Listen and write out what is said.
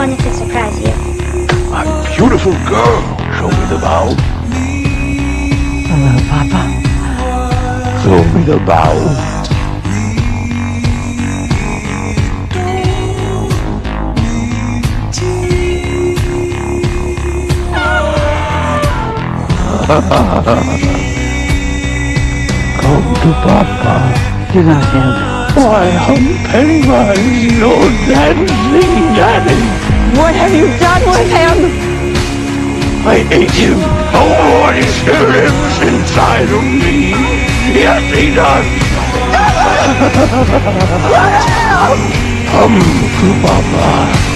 wanted to surprise you. My beautiful girl, show me the bow. Hello, Papa. Show me the bow. Come to Papa. Do not him. Why, I'm Pennywise, your dancing daddy. What have you done with him? I ate him. Oh, what he still lives inside of me. Yes, he does. Come to Papa.